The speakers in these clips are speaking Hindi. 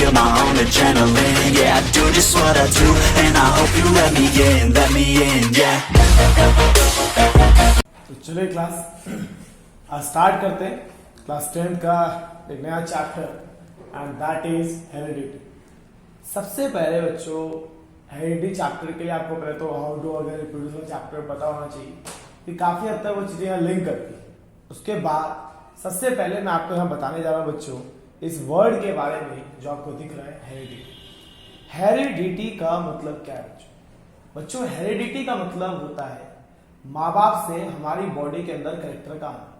feel my own adrenaline. Yeah, I do just what I do, and I hope you let me in, yeah. तो चलिए क्लास आज स्टार्ट करते हैं क्लास 10 का एक नया chapter and that is heredity. सबसे पहले बच्चों हेरिडिटी चैप्टर के लिए आपको पहले तो how to organ reproduce chapter पता होना चाहिए कि काफी हद तक वो चीजें यहाँ लिंक करती है। उसके बाद सबसे पहले मैं आपको यहाँ बताने जा रहा हूँ बच्चों इस वर्ड के बारे में जो आपको दिख रहा है हेरिडिटी। हेरिडिटी का मतलब क्या है बच्चों? हेरिडिटी का मतलब होता है माँ बाप से हमारी बॉडी के अंदर कैरेक्टर का आना,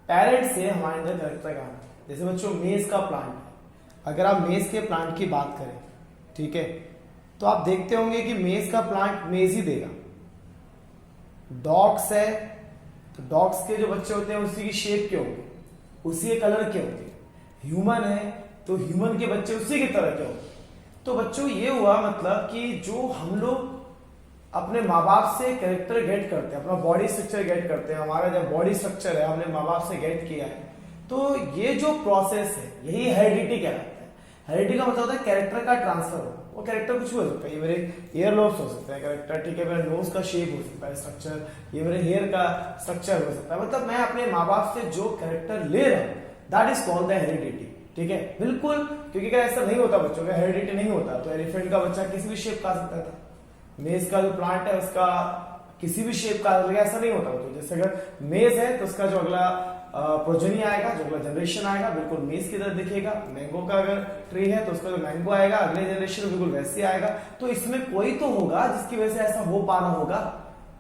पेरेंट से हमारे अंदर कैरेक्टर का आना। जैसे बच्चों मेज का प्लांट है, अगर आप मेज के प्लांट की बात करें, ठीक है, तो आप देखते होंगे कि मेज का प्लांट मेज ही देगा। डॉग्स है तो डॉग्स के जो बच्चे होते हैं उसी की शेप के होंगे, उसी के कलर के होंगे। ह्यूमन है तो ह्यूमन के बच्चे उसी की तरह के होंगे। तो बच्चों ये हुआ मतलब कि जो हम लोग अपने माँ बाप से कैरेक्टर गेट करते हैं, अपना बॉडी स्ट्रक्चर गेट करते हैं, हमारा जब बॉडी स्ट्रक्चर है हमने माँ बाप से गेट किया है, तो ये जो प्रोसेस है यही हेरिडिटी कहलाता है। हेरिडिटी का मतलब होता है कैरेक्टर का ट्रांसफर हो। वो कैरेक्टर कुछ भी हो सकता है, ये मेरे ईयर लोब्स हो सकते हैं कैरेक्टर, ठीक है, मेरे नोज का शेप हो सकता है स्ट्रक्चर, ये मेरे हेयर का स्ट्रक्चर हो सकता है। मतलब मैं अपने माँ बाप से जो कैरेक्टर ले रहा हूँ that is called the heredity, ठीक है, बिल्कुल। क्योंकि क्या ऐसा नहीं होता बच्चों का हेरिडिटी नहीं होता तो एलिफेंट का बच्चा किसी भी शेप का आ सकता था, मेज का जो प्लांट है उसका किसी भी शेप का ऐसा नहीं होता। तो जैसे अगर मेज है तो उसका जो अगला प्रोजेनी आएगा, जो अगला जनरेशन आएगा बिल्कुल मेज की तरह दिखेगा। मैंगो का अगर ट्री है तो उसका जो मैंगो आएगा अगले जनरेशन बिल्कुल वैसे आएगा। तो इसमें कोई तो होगा जिसकी वजह से ऐसा हो पा रहा होगा,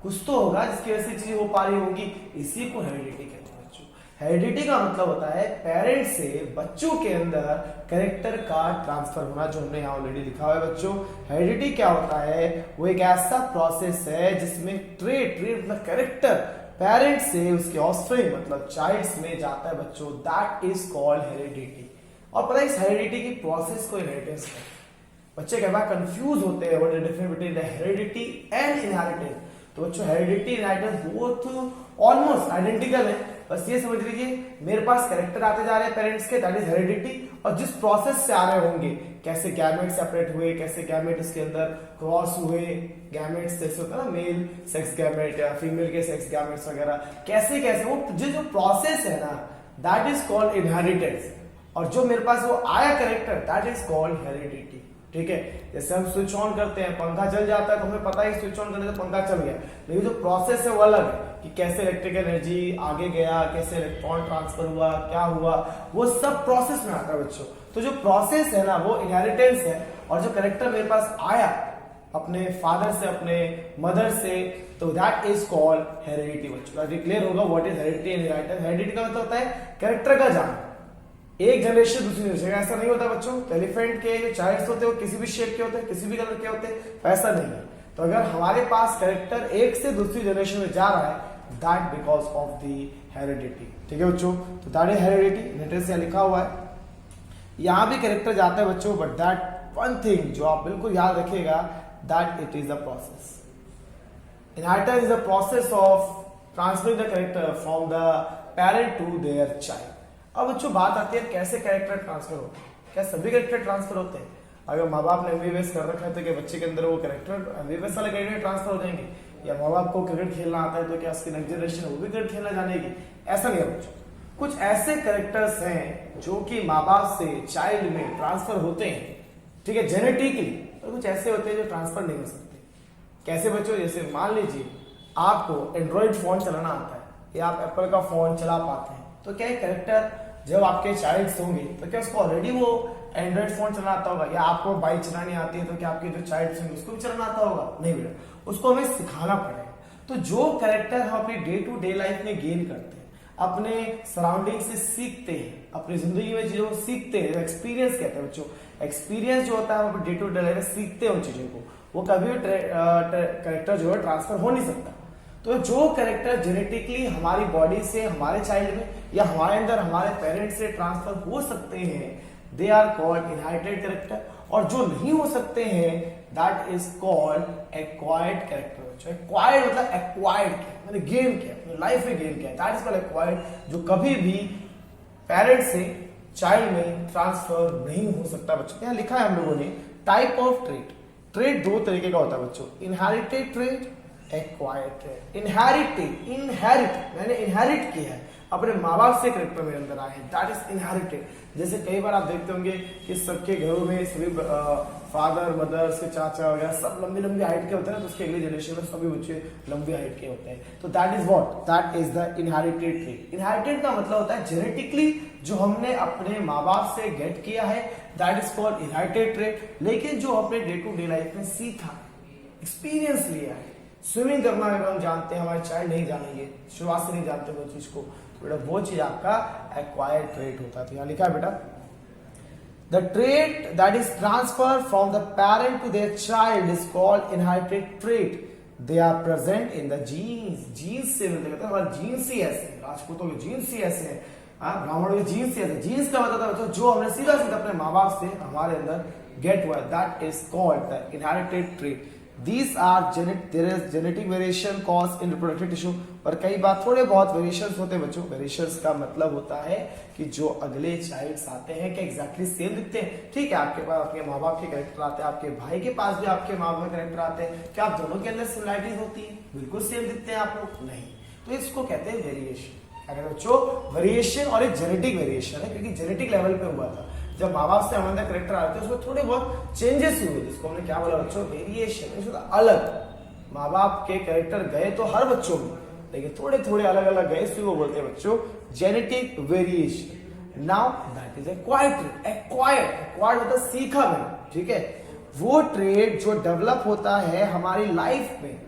कुछ तो होगा जिसकी वजह से चीजें हो पा रही होगी, इसी को हेरिडिटी कहते हैं बच्चों। हेरिडिटी का मतलब होता है पेरेंट से बच्चों के अंदर कैरेक्टर का ट्रांसफर होना, जो हमने यहाँ ऑलरेडी लिखा हुआ है बच्चों। हेरिडिटी क्या होता है? वो एक ऐसा प्रोसेस है जिसमें ट्रेट मतलब कैरेक्टर पेरेंट से उसके ऑफस्प्रिंग मतलब चाइल्ड्स में जाता है बच्चों, दैट इज कॉल्ड हेरिडिटी। और पता है इस हेरिडिटी की प्रोसेस को इनहेरिटेंस है। बच्चे कई बार कंफ्यूज होते हैं what is the difference between the heredity and inheritance. तो बच्चों heredity inheritance both almost identical है। बस ये समझ लीजिए मेरे पास कैरेक्टर आते जा रहे हैं पेरेंट्स के, दैट इज हेरिडिटी। और जिस प्रोसेस से आ रहे होंगे, कैसे गैमेट सेपरेट हुए, कैसे गैमेट इसके अंदर क्रॉस हुए, गैमेट्स जैसे होता है ना मेल सेक्स गैमेट या फीमेल के सेक्स गैमेट्स वगैरह, कैसे कैसे वो जो प्रोसेस है ना दैट इज कॉल्ड इनहेरिटेंस। और जो मेरे पास वो आया character that is called heredity, ठीक है। जैसे हम स्विच ऑन करते हैं, पंखा चल जाता है तो हमें पता है स्विच ऑन करने से पंखा चल गया, लेकिन जो प्रोसेस है वो अलग है कि कैसे इलेक्ट्रिकल एनर्जी आगे गया, कैसे इलेक्ट्रॉन ट्रांसफर हुआ, क्या हुआ, वो सब प्रोसेस में आता है बच्चों। तो जो प्रोसेस है ना वो इनहेरिटेंस है। और जो कैरेक्टर मेरे पास आया अपने फादर से, अपने मदर से, तो दैट इज कॉल्ड हेरिडिटी बच्चों। अभी क्लियर होगा what is heredity and inheritance. Heredity का मतलब होता है कैरेक्टर का जाना, एक जनरेशन दूसरी जनरेशन। ऐसा नहीं होता बच्चों, एलिफेंट के जो चाइल्ड्स होते हैं वो किसी भी शेप के होते हैं, किसी भी कलर के होते हैं, ऐसा नहीं है। तो अगर हमारे पास कैरेक्टर एक से दूसरी जनरेशन में जा रहा है that because of the heredity, ठीक है बच्चों। तो दैट इज हेरिडिटी, इनहेरिटेंस से लिखा हुआ है। यहां भी कैरेक्टर जाता है बच्चों, बट दैट वन थिंग जो आप बिल्कुल याद रखिएगा that it is the process. Inheritance is the process of transferring the character from the parent to their child. अब बच्चों बात आती है कैसे कैरेक्टर ट्रांसफर होते हैं। क्या सभी कैरेक्टर ट्रांसफर होते हैं? अगर माँ बाप ने एमबीबीएस कर रखा है तो क्या बच्चे के अंदर वो कैरेक्टर एमबीबीएस वाले कैरेक्टर ट्रांसफर हो जाएंगे? या माँ बाप को क्रिकेट खेलना आता है तो क्या उसकी नेक्स्ट जनरेशन वो भी क्रिकेट खेलना जानेगी? ऐसा नहीं है बच्चों। कुछ ऐसे कैरेक्टर्स हैं जो कि माँ बाप से चाइल्ड में ट्रांसफर होते हैं, ठीक है, जेनेटिकली। और कुछ ऐसे होते हैं जो ट्रांसफर नहीं हो सकते। कैसे बच्चों? जैसे मान लीजिए आपको एंड्रॉइड फोन चलाना आता है या आप एप्पल का फोन चला पाते हैं, तो क्या कैरेक्टर जब आपके चाइल्ड्स होंगे तो क्या उसको ऑलरेडी वो एंड्रॉइड फोन चलाना आता होगा? या आपको बाइक चलानी आती है तो क्या आपके जो चाइल्ड्स होंगे उसको भी चलाना आता होगा? नहीं बेटा, उसको हमें सिखाना पड़ेगा। तो जो कैरेक्टर हम अपनी डे टू डे लाइफ में गेन करते हैं, अपने सराउंडिंग से सीखते हैं, अपनी जिंदगी में चीजों को सीखते हैं, एक्सपीरियंस कहते हैं बच्चों। एक्सपीरियंस जो होता है हम अपने डे टू डे लाइफ में सीखते हैं उन चीजों को, वो कभी भी कैरेक्टर जो है ट्रांसफर हो नहीं सकता। तो जो कैरेक्टर जेनेटिकली हमारी बॉडी से हमारे चाइल्ड में या हमारे अंदर हमारे पेरेंट्स से ट्रांसफर हो सकते हैं they are called inherited character. और जो नहीं हो सकते हैं that is called acquired character. Acquired मतलब एक्वायर्ड किया, मैंने गेन किया, अपनी लाइफ में गेन किया, दैट इज कॉल्ड एक्वायर्ड। जो कभी भी पेरेंट्स से चाइल्ड में ट्रांसफर नहीं हो सकता बच्चों। यहाँ लिखा है हम लोगों ने टाइप ऑफ ट्रेट। ट्रेट दो तरीके का होता है बच्चों, inherited trait, acquired trait. Inherit मैंने इनहेरिट किया है, अपने माँ बाप से करेक्टर मेरे अंदर आए हैं, दैट इज इनहेरिटेड। जैसे कई बार आप देखते होंगे कि सबके घरों में सभी फादर मदर से चाचा वगैरह सब लंबी लंबी हाइट के होते हैं, तो उसके अगली जनरेशन में सभी बच्चे लंबी हाइट के होते हैं। तो that is what, that is the inherited trait. Inherited का मतलब होता है जेनेटिकली जो हमने अपने माँ बाप से गेट किया है, that is called inherited trait. लेकिन जो अपने डे टू डे लाइफ में सीखा, एक्सपीरियंस लिया है, स्विमिंग करना अगर हम जानते हैं, हमारे चाइल्ड नहीं जानेंगे, शुरुआत से नहीं जानते वो चीज को, तो बेटा वो चीज आपका एक्वायर्ड ट्रेट होता है। तो यहाँ लिखा है बेटा the trait that is transfer from the parent to their child is called inherited trait. They are present in the genes. Genes से मिलते कहते हैं हमारे जीन्स ही ऐसे हैं, राजपूतों के जीन्स ही ऐसे हैं, ब्राह्मणों के जीन्स ही ऐसे। जीन्स का मतलब होता है जो हमने सीधा सीधा अपने माँ बाप से हमारे अंदर गेट हुआ है, that is called the inherited trait. These are there is genetic variation caused in reproductive tissue। और कई बार थोड़े बहुत वेरिएशंस होते हैं बच्चों। वेरिएशंस का मतलब होता है कि जो अगले चाइल्ड्स आते हैं क्या एग्जैक्टली सेम दिखते हैं। ठीक है, आपके पास आपके माँ बाप के कैरेक्टर आते हैं, आपके भाई के पास भी आपके माँ बाप के कैरेक्टर आते हैं, क्या आप दोनों के अंदर सिमिलरिटीज होती है? बिल्कुल सेम दिखते हैं आप लोग? नहीं। तो इसको कहते हैं वेरिएशन। अगर बच्चों वेरिएशन और एक जेनेटिक वेरिएशन है, क्योंकि जेनेटिक लेवल पे हुआ था, जब माँ बाप से हमारे करेक्टर आते हैं उसमें थोड़े बहुत चेंजेस हुए, जिसको हमने क्या बोला बच्चों, वेरिएशन। अलग माँ बाप के करेक्टर गए तो हर बच्चों में, लेकिन थोड़े थोड़े अलग अलग गए, इसलिए वो बोलते हैं बच्चों genetic variation. Now that is acquired. Acquired मतलब सीखा मैंने, ठीक है, वो ट्रेड जो डेवलप होता है हमारी लाइफ में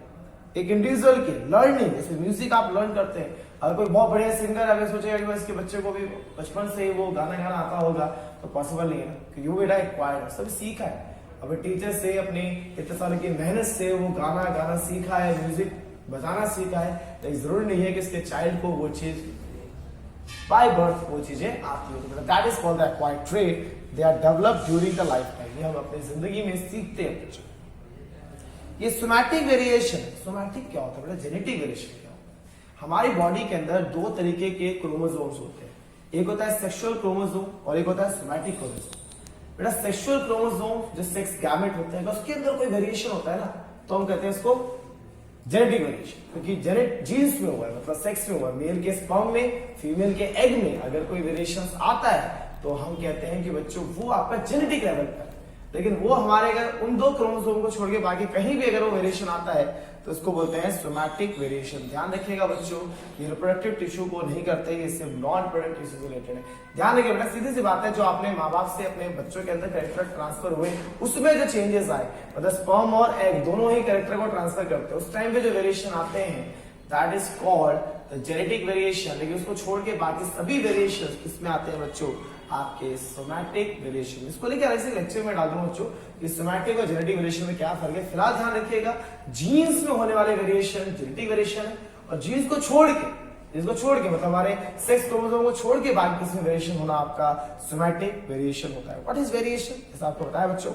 एक इंडिविजुअल की लर्निंग। जैसे म्यूजिक आप लर्न करते हैं, अगर कोई बहुत बढ़िया सिंगर अगर सोचेगा कि इसके बच्चे को भी बचपन से ही वो गाना गाना आता होगा, तो पॉसिबल नहीं है ना, क्योंकि वो बेटा एक्वायर्ड है, सब सीखा है। अब टीचर से अपनी इतने साल की मेहनत से वो गाना सीखा है, म्यूजिक बजाना सीखा है, लेकिन जरूरी नहीं है कि इसके चाइल्ड को वो चीज बाय बर्थ वो चीजें आती हो। तो that is called the acquired trait. They are developed during the life time. ये हम अपनी जिंदगी में सीखते हैं। ये सोमैटिक वेरिएशन। सोमैटिक क्या होता है बेटा? जेनेटिक वेरिएशन क्या होता है? हमारी बॉडी के अंदर दो तरीके के क्रोमोसोम्स होते हैं, एक होता है सेक्सुअल क्रोमोसोम और एक होता है सोमैटिक क्रोमोसोम। बेटा सेक्सुअल क्रोमोसोम जो सेक्स गैमेट होते हैं, उसके अंदर कोई वेरिएशन होता है ना, तो हम कहते हैं इसको जेनेटिक वेरिएशन, क्योंकि जेनेट जीन्स में हुआ है, मतलब सेक्स में हुआ है। मेल के स्पर्म में, फीमेल के एग में अगर कोई वेरिएशन आता है तो हम कहते हैं कि बच्चों वो आपका जेनेटिक लेवल पर। लेकिन वो हमारे अगर उन दो क्रोमोसोम को छोड़ के बाकी कहीं भी अगर वो वेरिएशन आता है तो इसको बोलते हैं सोमैटिक वेरिएशन। ध्यान रखिएगा बच्चों, ये रिप्रोडक्टिव टिश्यू को नहीं करते, ये सिर्फ नॉन रिप्रोडक्टिव टिश्यू से रिलेटेड है। ध्यान रखिए बेटा, सीधी सी बात है, जो आपने माँ बाप से अपने बच्चों के अंदर कैरेक्टर ट्रांसफर हुए, उसमें जो चेंजेस आए, मतलब स्पर्म और एग दोनों ही कैरेक्टर को ट्रांसफर करते हैं, उस टाइम पे जो वेरिएशन आते हैं that is called genetic variation. लेकिन उसको छोड़ के बाकी सभी वेरिएशन किसमें आते हैं बच्चों? आपके सोमैटिक वेरिएशन। इसको लेकर ऐसे लेक्चर में डाल दूंगा बच्चों कि सोमैटिक और जेनेटिक वेरिएशन में क्या फर्क है। फिलहाल ध्यान रखिएगा, जीन्स में होने वाले वेरिएशन जेनेटिक वेरिएशन है, और जीन्स को छोड़ के, इसको छोड़ के मतलब हमारे सेक्स क्रोमोसोम को छोड़ के बाकी किसमें वेरिएशन होना आपका सोमैटिक वेरिएशन होता है। What is variation? जैसा आपको बताया बच्चों,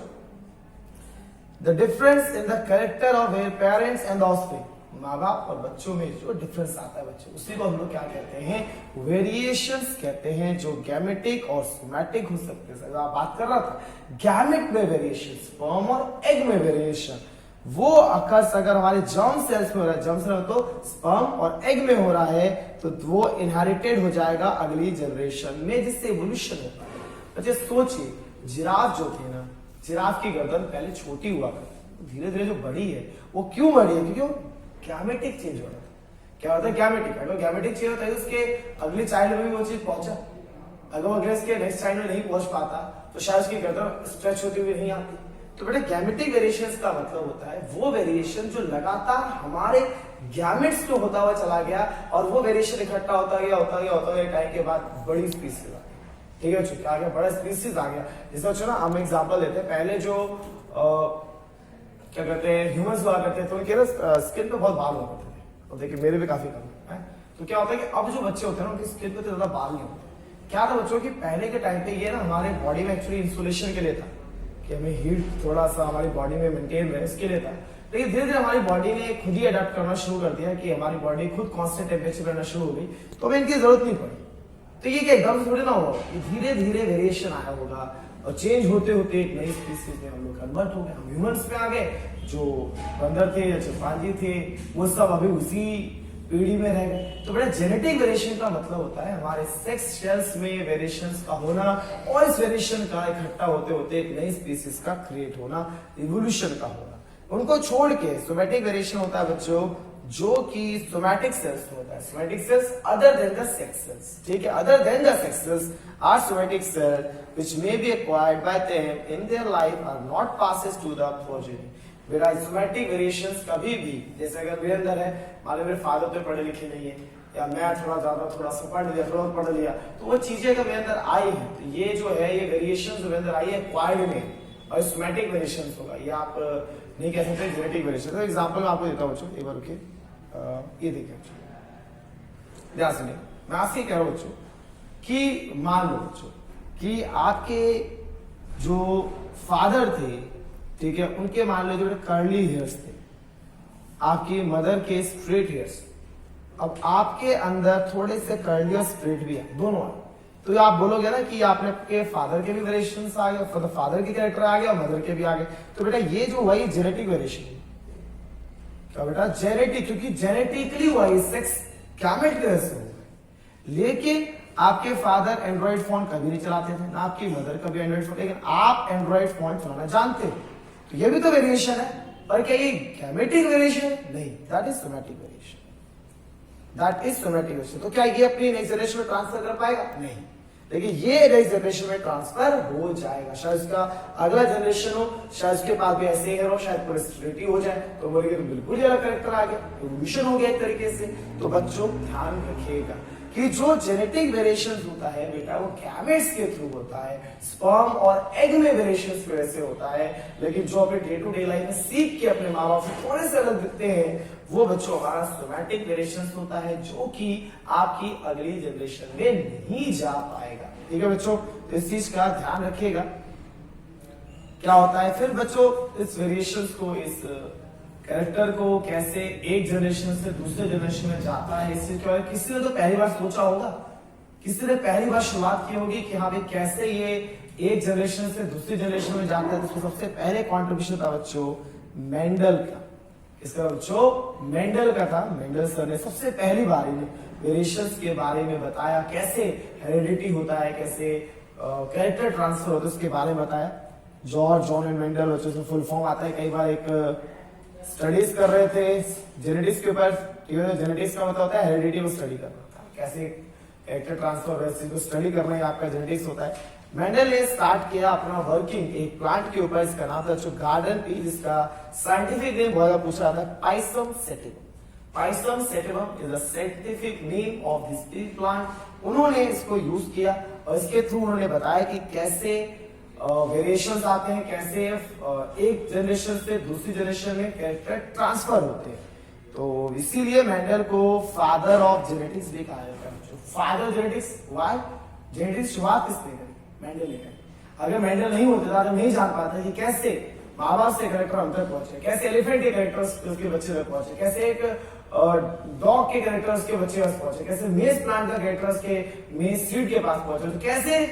the difference in the character of parents and offspring. माँ बाप और बच्चों में जो डिफरेंस आता है बच्चों, उसी को हम लोग क्या कहते हैं? वेरिएशंस कहते हैं, जो गैमेटिक और सोमैटिक हो सकते हैं। आप बात कर रहा था गैमेट में वेरिएशन, स्पर्म और एग में वेरिएशन, वो अकस अगर हमारे जर्म सेल्स में हो रहा है, जर्म सेल तो स्पर्म और एग में हो रहा है, तो वो इनहेरिटेड हो जाएगा अगली जनरेशन में, जिससे इवोल्यूशन होता है। अच्छा सोचिए, जिराफ जो थे ना, जिराफ की गर्दन पहले छोटी हुआ करती, धीरे धीरे जो बड़ी है वो क्यों बड़ी है? क्योंकि गैमेटिक चेंज हो रहा था। क्या होता है गैमेटिक? अगर गैमेटिक चेंज होता है तो उसके अगले चाइल्ड में भी वो चीज पहुंचा। अगर इसके नेक्स्ट चाइल्ड में नहीं पहुंच पाता तो शायद उसकी गर्दन स्ट्रेच होती हुई नहीं आती। तो बेटा गैमेटिक वेरिएशंस का मतलब होता है वो वेरिएशन जो लगातार हमारे गैमेट्स में होता हुआ चला गया, और वो वेरिएशन इकट्ठा होता गया टाइम के बाद बड़ी स्पीसीज आ गई। ठीक है, क्या आ गया? बड़ा स्पीसीज आ गया। जैसे बच्चों ना हम एग्जाम्पल लेते हैं, पहले जो क्या कहते हैं ह्यूमंस हुआ करते हैं, तो उनके ना स्किन पे बहुत बाल हुआ करते थे, और देखिए मेरे भी काफी कम है। तो क्या होता है कि अब जो बच्चे होते हैं ना, उनकी स्किन पे तो ज्यादा बाल नहीं होते। क्या था बच्चों कि पहले के टाइम पे ये ना हमारे बॉडी में एक्चुअली इंसुलेशन के लिए था, कि हमें हीट थोड़ा सा हमारी बॉडी में मेंटेन रहे, इसके लिए था। लेकिन धीरे धीरे हमारी बॉडी ने खुद ही अडेप्ट करना शुरू कर दिया, कि हमारी बॉडी खुद कांस्टेंट टेम्परेचर रहना शुरू हो गई, तो हमें इनकी जरूरत नहीं पड़ी। तो ये क्या एकदम से थोड़ी ना हुआ, ये धीरे धीरे वेरिएशन आया होगा और चेंज होते होते एक नई स्पीसीज में हम लोग कन्वर्ट हो गए, हम ह्यूमंस पे आ गए। जो बंदर थे या चिंपांजी थे वो सब अभी उसी पीढ़ी में रह गए। तो बेटा जेनेटिक वेरिएशन का मतलब होता है हमारे सेक्स सेल्स में वेरिएशंस का होना और इस वेरिएशन का इकट्ठा होते होते एक नई स्पीसीज का क्रिएट होना, इवोल्यूशन का होना। उनको छोड़ के सोमैटिक वेरिएशन होता है बच्चों, जो कि सोमैटिक सेल्स होता है। Somatic cells other than the sex cells, ठीक है, other than the sex cells are somatic cell which may be acquired by them in their life are not passes to the progeny। मेरा सोमैटिक वेरिएशंस कभी भी, जैसे अगर मेरे अंदर है, मान लो मेरे फादर तो पढ़े लिखे नहीं है या मैं थोड़ा सा पढ़ लिया, थोड़ा पढ़ लिया, तो वो चीजें अगर मेरे अंदर आई है तो ये जो है ये वेरिएशन जो मेरे अंदर आई है एक्वायर्ड में और सोमैटिक वेरिएशंस होगा। ये आप नहीं कह सकते जेनेटिक वेरिएशन। तो एग्जांपल मैं आपको देता हूं बच्चों, एक बार रुकिए, ये देखिए बच्चों, ध्यान सुनिए, मैं आपसे कह रहा हूं बच्चों कि मान लो बच्चों कि आपके जो फादर थे, ठीक है, उनके मान लो जो कर्ली हेयर्स थे, आपकी मदर के स्ट्रेट हेयर्स, अब आपके अंदर थोड़े से कर्ली और स्ट्रेट भी है, दोनों है, तो आप बोलोगे ना कि आपने आपके फादर के भी वेरिएशंस आ गए, फादर के कैरेक्टर आ गया, मदर के भी आ गए। तो बेटा ये जो हुआ ये जेनेटिक वेरिएशन, क्या बेटा जेनेटिक, क्योंकि जेनेटिकली हुआ ये सेक्स गैमेट की वजह से हुआ। लेकिन आपके फादर एंड्रॉइड फोन कभी नहीं चलाते थे, ना आपकी मदर कभी एंड्रॉइड फोन, लेकिन आप एंड्रॉइड फोन चलाना जानते हो, तो ये भी तो वेरिएशन है। पर क्या ये गैमेटिक वेरिएशन? नहीं, that is somatic variation, that is somatic variation. तो क्या ये अपनी नेक्स्ट जनरेशन में ट्रांसफर कर पाएगा? नहीं, लेकिन ये नेक्स्ट जनरेशन में ट्रांसफर हो जाएगा। शायद इसका अगला जनरेशन हो, शायद उसके पास भी ऐसे हेयर हो, शायद पर्सनैलिटी हो जाए, तो बोलेंगे तो बिल्कुल ही अलग कैरेक्टर आ गया, इवोल्यूशन हो गया एक तरीके से। तो बच्चों ध्यान रखिएगा कि जो जेनेटिक वेरिएशन होता है बेटा वो गैमेट्स के थ्रू होता है, स्पर्म और एग में वेरिएशन की वजह से होता है। लेकिन जो अपने डे टू डे लाइफ में सीख के अपने माँ बाप से थोड़े से अलग दिखते हैं वो बच्चों हमारा सोमैटिक वेरिएशन होता है, जो कि आपकी अगली जनरेशन में नहीं जा पाएगा। ठीक है बच्चों, तो इस चीज का ध्यान रखिएगा। क्या होता है फिर बच्चों, इस वेरिएशन को, इस कैरेक्टर को कैसे एक जनरेशन से दूसरे जनरेशन में जाता है, इससे क्या है, किसी ने तो पहली बार सोचा होगा, किसी ने पहली बार शुरुआत की होगी कि हाँ भाई कैसे ये एक जनरेशन से दूसरी जनरेशन में जाता है। तो सबसे पहले कॉन्ट्रीब्यूशन था बच्चों मेंडल का। इसका बच्चों मेंडल का था। मेंडल सर ने सबसे पहली बार वेरिएशंस के बारे में बताया, कैसे हेरिडिटी होता है, कैसे कैरेक्टर ट्रांसफर होता है, उसके बारे में बताया। जॉर्ज जॉन एंड मेंडल, बच्चों से फुल फॉर्म आता है। कई बार एक स्टडीज कर रहे थे जेनेटिक्स के ऊपर, जेनेटिक्स का मतलब होता है हेरिडिटी को स्टडी करना, कैसे कैरेक्टर ट्रांसफर है, को स्टडी करना ही आपका जेनेटिक्स होता है। मेंडल ने स्टार्ट किया अपना वर्किंग एक प्लांट के ऊपर, इसका नाम था जो गार्डन पी, जिसका साइंटिफिक नेम बहुत पूछ रहा था, Pisum sativum. Pisum sativum is the scientific name of this P plant. उन्होंने इसको यूज किया और इसके थ्रू उन्होंने बताया कि कैसे वेरिएशंस आते हैं, कैसे एक जनरेशन से दूसरी जनरेशन में कैरेक्टर ट्रांसफर होते हैं। तो इसीलिए मेंडल को फादर ऑफ जेनेटिक्स भी कहा जाता है। Father genetics, why? जेनेटिक्स शुरुआत किसने करी? मेंडल ने करी। अगर मेंडल नहीं होता तो नहीं जान पाता कि कैसे माँ बाप से कैरेक्टर हम तक पहुंचे, कैसे एलिफेंट के कैरेक्टर्स उसके बच्चे तक पहुंचे, कैसे एक डॉग के कैरेक्टर्स के बच्चे पास पहुंचे, कैसे मेज प्लांट का कैरेक्टर्स के मेज सीड के पास पहुंचे, तो कैसे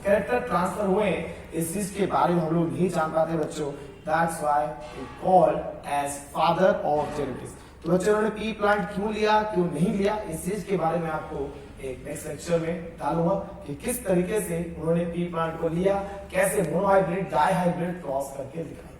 कैरेक्टर ट्रांसफर हुए, इस चीज के बारे में हम लोग नहीं जान पाते बच्चों। That's why we called as father of genetics. तो बच्चों उन्होंने पी प्लांट क्यों लिया, क्यों नहीं लिया, इस चीज के बारे में आपको एक नेक्स्ट लेक्चर में डालूंगा कि किस तरीके से उन्होंने पी प्लांट को लिया, कैसे मोनोहाइब्रिड डाईहाइब्रिड क्रॉस करके दिखाया।